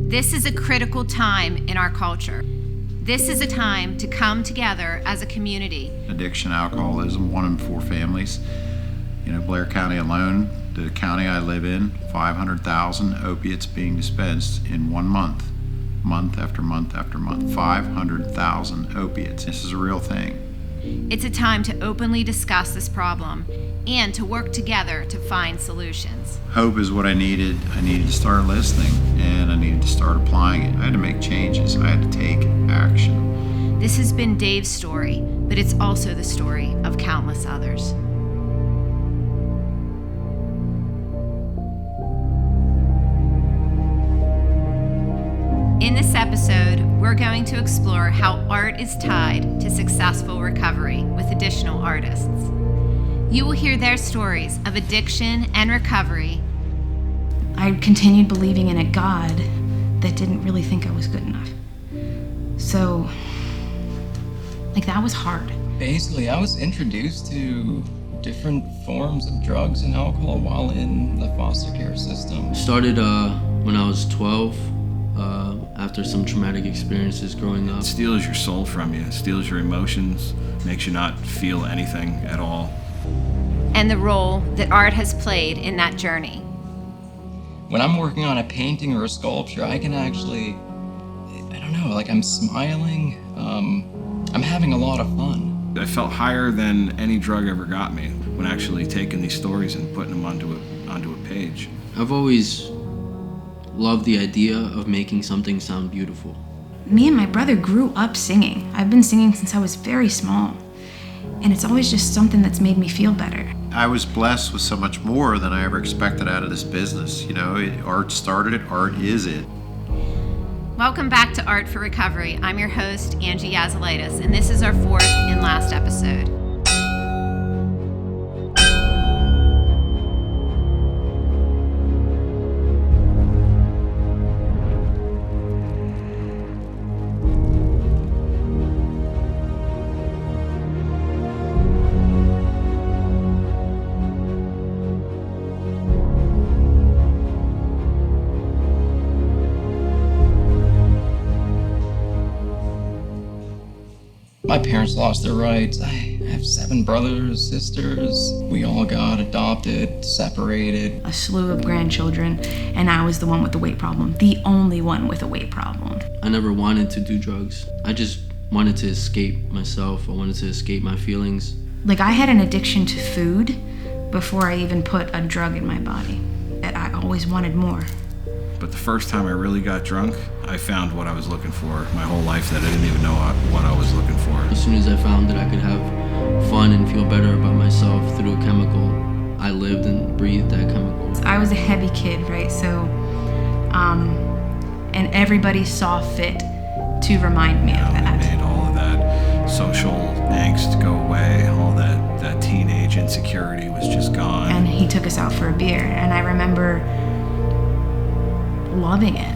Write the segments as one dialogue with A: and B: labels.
A: This is a critical time in our culture. This is a time to come together as a community.
B: Addiction, alcoholism, 1 in 4 families. Blair County alone, the county I live in, 500,000 opiates being dispensed in 1 month. Month after month after month. 500,000 opiates. This is a real thing.
A: It's a time to openly discuss this problem and to work together to find solutions.
B: Hope is what I needed. I needed to start listening, and I needed to start applying it. I had to make changes. I had to take action.
A: This has been Dave's story, but it's also the story of countless others. In this episode, we're going to explore how art is tied to successful recovery with additional artists. You will hear their stories of addiction and recovery.
C: I continued believing in a God that didn't really think I was good enough. So, that was hard.
D: Basically, I was introduced to different forms of drugs and alcohol while in the foster care system.
E: Started when I was 12. After some traumatic experiences growing up.
F: It steals your soul from you, it steals your emotions, makes you not feel anything at all.
A: And the role that art has played in that journey.
D: When I'm working on a painting or a sculpture, I can actually, I'm smiling, I'm having a lot of fun.
F: I felt higher than any drug ever got me when actually taking these stories and putting them onto a page.
E: I've always loved the idea of making something sound beautiful.
C: Me and my brother grew up singing. I've been singing since I was very small. And it's always just something that's made me feel better.
B: I was blessed with so much more than I ever expected out of this business. Art started it, art is it.
A: Welcome back to Art for Recovery. I'm your host, Angie Yazilitis, and this is our 4th and last episode.
D: My parents lost their rights. I have 7 brothers, sisters. We all got adopted, separated.
C: A slew of grandchildren, and I was the one with the weight problem. The only one with a weight problem.
E: I never wanted to do drugs. I just wanted to escape myself. I wanted to escape my feelings.
C: I had an addiction to food before I even put a drug in my body. And I always wanted more.
F: But the first time I really got drunk, I found what I was looking for my whole life that I didn't even know what I was looking for.
E: As soon as I found that I could have fun and feel better about myself through a chemical, I lived and breathed that chemical.
C: I was a heavy kid, right? So, and everybody saw fit to remind me of that.
F: It made all of that social angst go away, all that teenage insecurity was just gone.
C: And he took us out for a beer, and I remember loving it.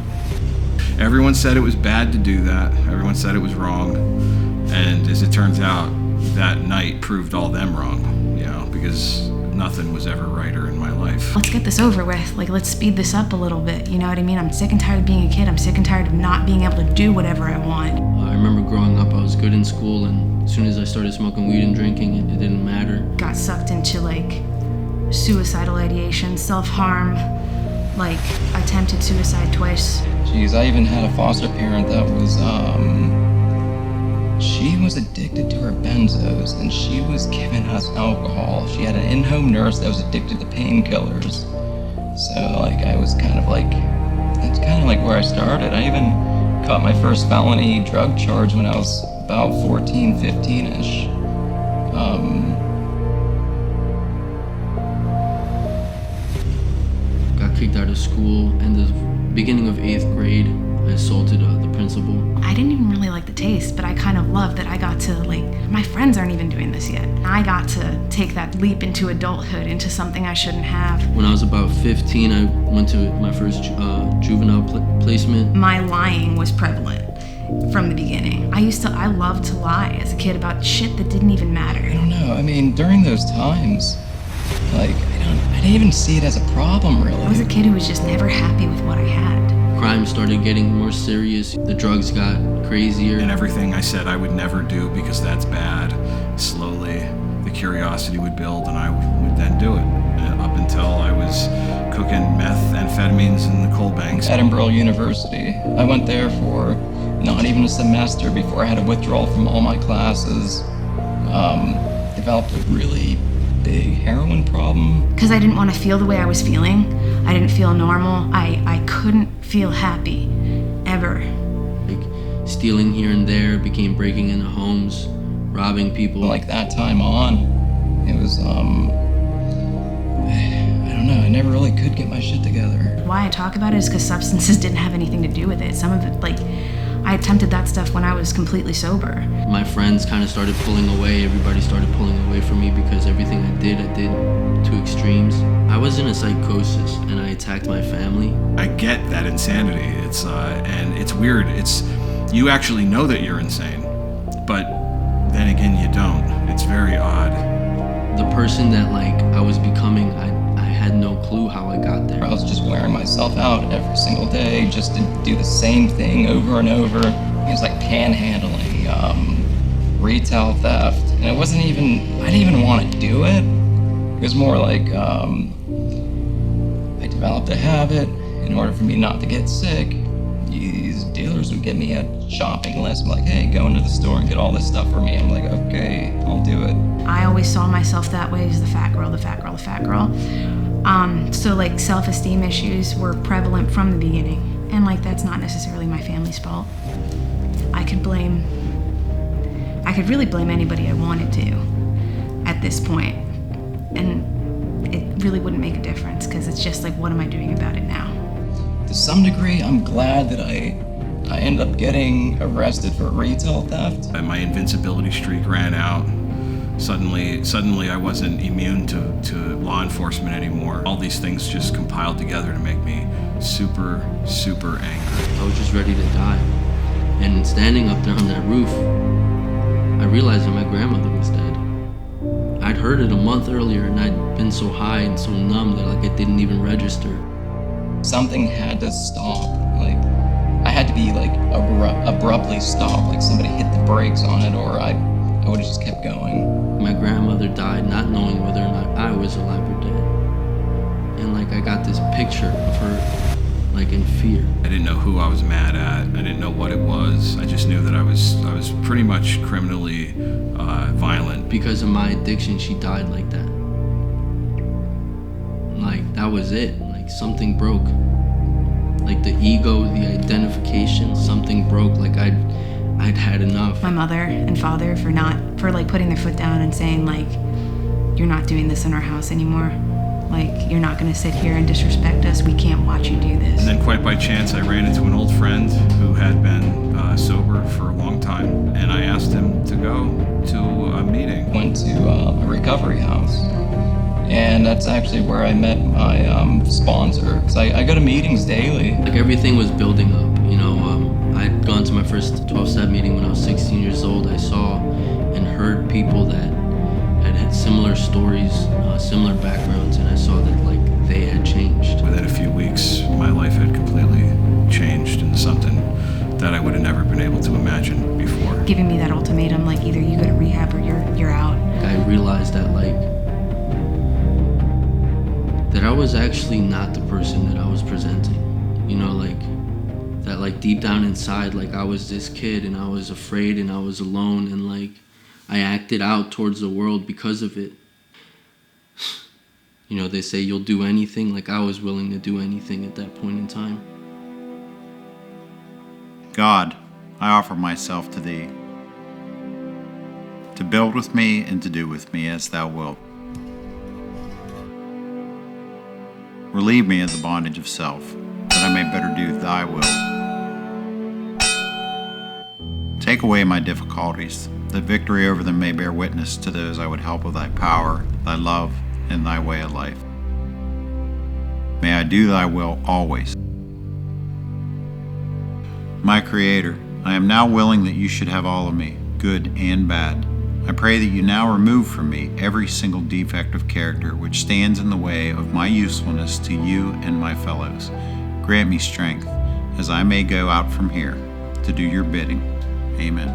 F: Everyone said it was bad to do that. Everyone said it was wrong. And as it turns out, that night proved all them wrong, because nothing was ever righter in my life.
C: Let's get this over with. Let's speed this up a little bit. You know what I mean? I'm sick and tired of being a kid. I'm sick and tired of not being able to do whatever I want.
E: I remember growing up, I was good in school, and as soon as I started smoking weed and drinking, it didn't matter.
C: Got sucked into suicidal ideation, self-harm, attempted suicide twice.
D: Jeez, I even had a foster parent that was, she was addicted to her benzos, and she was giving us alcohol. She had an in-home nurse that was addicted to painkillers. So, I was that's kind of where I started. I even caught my first felony drug charge when I was about 14, 15-ish.
E: Got kicked out of school, and the beginning of 8th grade, I assaulted the principal.
C: I didn't even really like the taste, but I kind of loved that I got to, my friends aren't even doing this yet. I got to take that leap into adulthood, into something I shouldn't have.
E: When I was about 15, I went to my first juvenile placement.
C: My lying was prevalent from the beginning. I loved to lie as a kid about shit that didn't even matter.
D: I don't know, during those times, I didn't even see it as a problem, really.
C: I was a kid who was just never happy with what I had.
E: crime started getting more serious. The drugs got crazier.
F: And everything I said I would never do because that's bad, slowly the curiosity would build and I would then do it. Up until I was cooking methamphetamines in the coal banks.
D: Edinburgh University. I went there for not even a semester before I had a withdrawal from all my classes. Developed a really big heroin problem.
C: Because I didn't want to feel the way I was feeling. I didn't feel normal. I couldn't feel happy, ever.
E: Like stealing here and there became breaking into homes, robbing people.
D: Like that time on, it was, I don't know, I never really could get my shit together.
C: Why I talk about it is because substances didn't have anything to do with it. Some of it, like, I attempted that stuff when I was completely sober.
E: My friends kind of started pulling away. Everybody started pulling away from me because everything I did to extremes. I was in a psychosis and I attacked my family.
F: I get that insanity. It's and it's weird. It's you actually know that you're insane, but then again you don't. It's very odd.
E: The person that like I was becoming, I had no clue how I got there.
D: I was just wearing myself out every single day just to do the same thing over and over. It was like panhandling, retail theft. And it wasn't even, I didn't even want to do it. It was more like I developed a habit. In order for me not to get sick, these dealers would give me a shopping list. I'm like, hey, go into the store and get all this stuff for me. I'm like, okay, I'll do it.
C: I always saw myself that way as the fat girl, the fat girl, the fat girl. So like self-esteem issues were prevalent from the beginning. And like that's not necessarily my family's fault. I could really blame anybody I wanted to at this point. And it really wouldn't make a difference because it's just like, what am I doing about it now?
D: To some degree, I'm glad that I ended up getting arrested for retail theft.
F: My invincibility streak ran out. Suddenly I wasn't immune to law enforcement anymore. All these things just compiled together to make me super, super angry.
E: I was just ready to die. And standing up there on that roof, I realized that my grandmother was dead. I'd heard it a month earlier and I'd been so high and so numb that like it didn't even register.
D: Something had to stop. Like, I had to be like abruptly stopped. Like somebody hit the brakes on it or I would have just kept going.
E: My grandmother died not knowing whether or not I was alive or dead. And like I got this picture of her like in fear.
F: I didn't know who I was mad at. I didn't know what it was. I just knew that I was pretty much criminally violent.
E: Because of my addiction, she died like that. Like that was it. Like something broke. Like the ego, the identification, something broke. Like I'd had enough.
C: My mother and father for like putting their foot down and saying like, you're not doing this in our house anymore. Like, you're not gonna sit here and disrespect us. We can't watch you do this.
F: And then quite by chance, I ran into an old friend who had been sober for a long time, and I asked him to go to a meeting.
D: Went to a recovery house, and that's actually where I met my sponsor, because I go to meetings daily.
E: Like everything was building up, you know. I'd gone to my first 12-step meeting when I was 16 years old. I saw and heard people that had similar stories, similar backgrounds, and I saw that like they had changed.
F: Within a few weeks, my life had completely changed into something that I would have never been able to imagine before.
C: Giving me that ultimatum, like either you go to rehab or you're out.
E: I realized that like that I was actually not the person that I was presenting. You know, like that like deep down inside, like I was this kid and I was afraid and I was alone and like I acted out towards the world because of it. You know, they say you'll do anything. Like I was willing to do anything at that point in time.
B: God, I offer myself to Thee, to build with me and to do with me as Thou wilt. Relieve me of the bondage of self, that I may better do Thy will. Take away my difficulties, that victory over them may bear witness to those I would help with Thy power, Thy love, and Thy way of life. May I do Thy will always. My Creator, I am now willing that You should have all of me, good and bad. I pray that You now remove from me every single defect of character which stands in the way of my usefulness to You and my fellows. Grant me strength, as I may go out from here to do your bidding. Amen.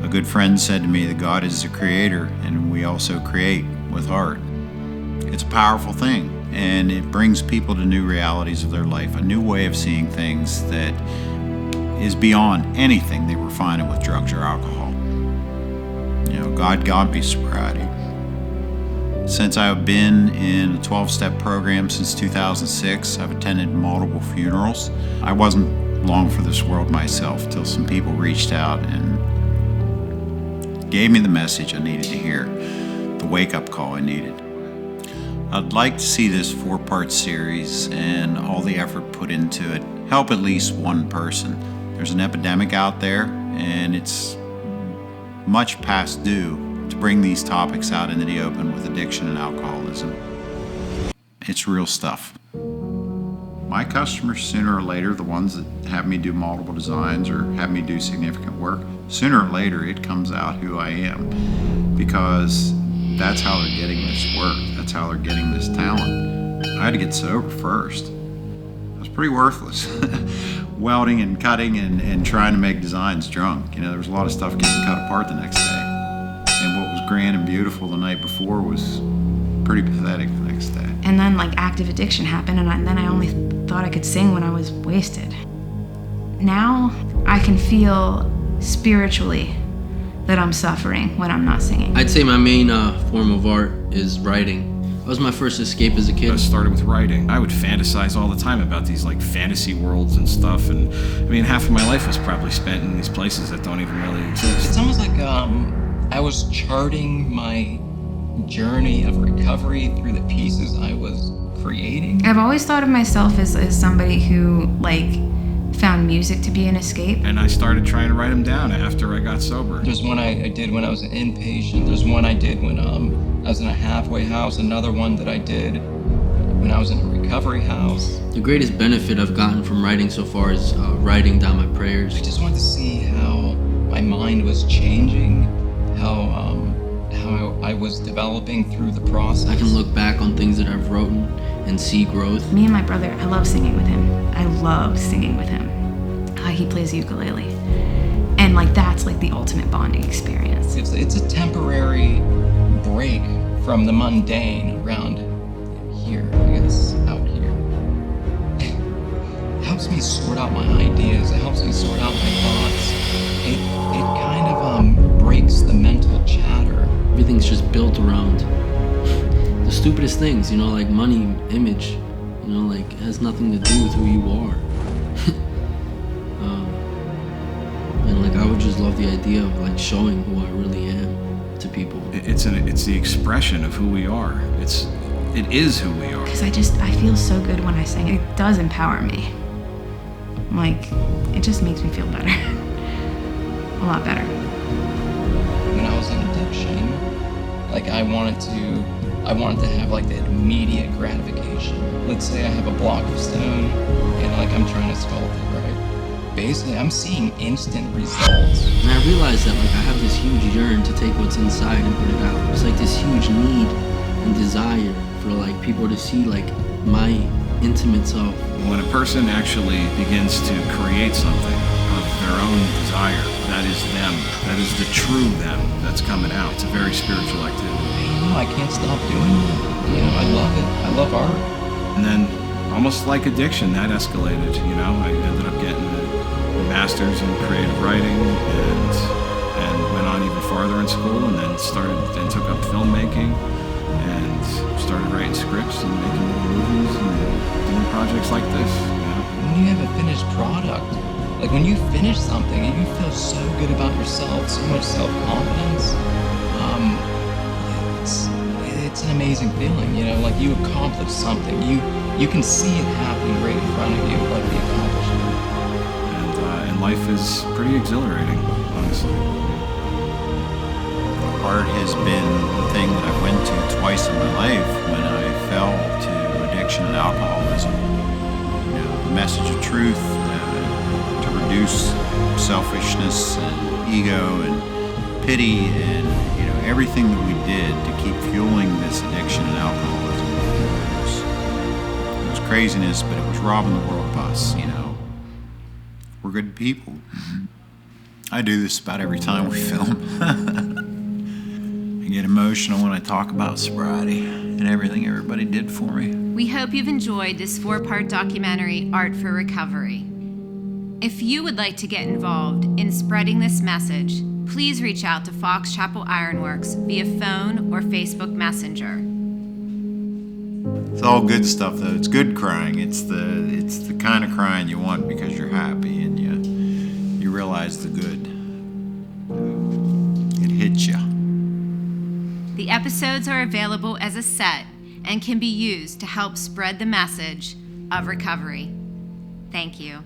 B: A good friend said to me that God is the creator, and we also create with art. It's a powerful thing, and it brings people to new realities of their life, a new way of seeing things that is beyond anything they were finding with drugs or alcohol. You know, God got me sobriety. Since I've been in a 12-step program since 2006, I've attended multiple funerals. I wasn't long for this world myself till some people reached out and gave me the message I needed to hear, the wake-up call I needed. I'd like to see this 4-part series and all the effort put into it help at least one person. There's an epidemic out there, and it's much past due to bring these topics out into the open with addiction and alcoholism. It's real stuff. My customers, sooner or later, the ones that have me do multiple designs or have me do significant work, sooner or later it comes out who I am, because that's how they're getting this work. That's how they're getting this talent. I had to get sober first. I was pretty worthless. Welding and cutting and trying to make designs drunk. You know, there was a lot of stuff getting cut apart the next day. And what was grand and beautiful the night before was pretty pathetic the next day.
C: And then like active addiction happened, and then I only thought I could sing when I was wasted. Now I can feel spiritually that I'm suffering when I'm not singing.
E: I'd say my main form of art is writing. That was my first escape as a kid.
F: I started with writing. I would fantasize all the time about these like fantasy worlds and stuff, and I mean half of my life was probably spent in these places that don't even really exist.
D: It's almost like I was charting my journey of recovery through the pieces I was creating.
C: I've always thought of myself as somebody who like found music to be an escape.
F: And I started trying to write them down after I got sober.
D: There's one I did when I was an inpatient. There's one I did when I was in a halfway house. Another one that I did when I was in a recovery house.
E: The greatest benefit I've gotten from writing so far is writing down my prayers.
D: I just wanted to see how my mind was changing, how I was developing through the process.
E: I can look back on things that I've written and see growth.
C: Me and my brother, I love singing with him. I love singing with him. He plays the ukulele. And like that's like the ultimate bonding experience.
D: It's a temporary break from the mundane around here, I guess, out here. It helps me sort out my ideas. It helps me sort out my thoughts. It kind of breaks the mental chatter.
E: Everything's just built around the stupidest things, you know, like money, image, you know, like it has nothing to do with who you are. And like I would just love the idea of like showing who I really am to people.
F: It's the expression of who we are. It is who we are.
C: Because I feel so good when I sing. It does empower me. Like, it just makes me feel better. A lot better.
D: When I was in addiction, like I wanted to have like the immediate gratification. Let's say I have a block of stone and like I'm trying to sculpt it, right? Basically, I'm seeing instant results.
E: And I realized that like I have this huge yearn to take what's inside and put it out. It's like this huge need and desire for like people to see like my intimate self.
F: When a person actually begins to create something of their own desire, that is them. That is the true them that's coming out. It's a very spiritual activity.
D: I can't stop doing it. You know, I love it. I love art.
F: And then, almost like addiction, that escalated. You know, I ended up getting a master's in creative writing and went on even farther in school, and then took up filmmaking and started writing scripts and making little movies and doing projects like this. You know?
D: When you have a finished product, like when you finish something and you feel so good about yourself, so much self-confidence, it's an amazing feeling, you know, like you accomplished something. You can see it happening right in front of you, like the accomplishment.
F: And life is pretty exhilarating, honestly.
B: Art has been the thing that I went to twice in my life when I fell to addiction and alcoholism. You know, the message of truth, to reduce selfishness and ego and pity and, you know, everything that we did to keep fueling this addiction and alcoholism. It was craziness, but it was robbing the world of us, you know. We're good people. I do this about every time we film. I get emotional when I talk about sobriety and everything everybody did for me.
A: We hope you've enjoyed this 4-part documentary, Art for Recovery. If you would like to get involved in spreading this message, please reach out to Fox Chapel Ironworks via phone or Facebook Messenger.
B: It's all good stuff, though. It's good crying. It's the kind of crying you want because you're happy and you realize the good. It hits you.
A: The episodes are available as a set and can be used to help spread the message of recovery. Thank you.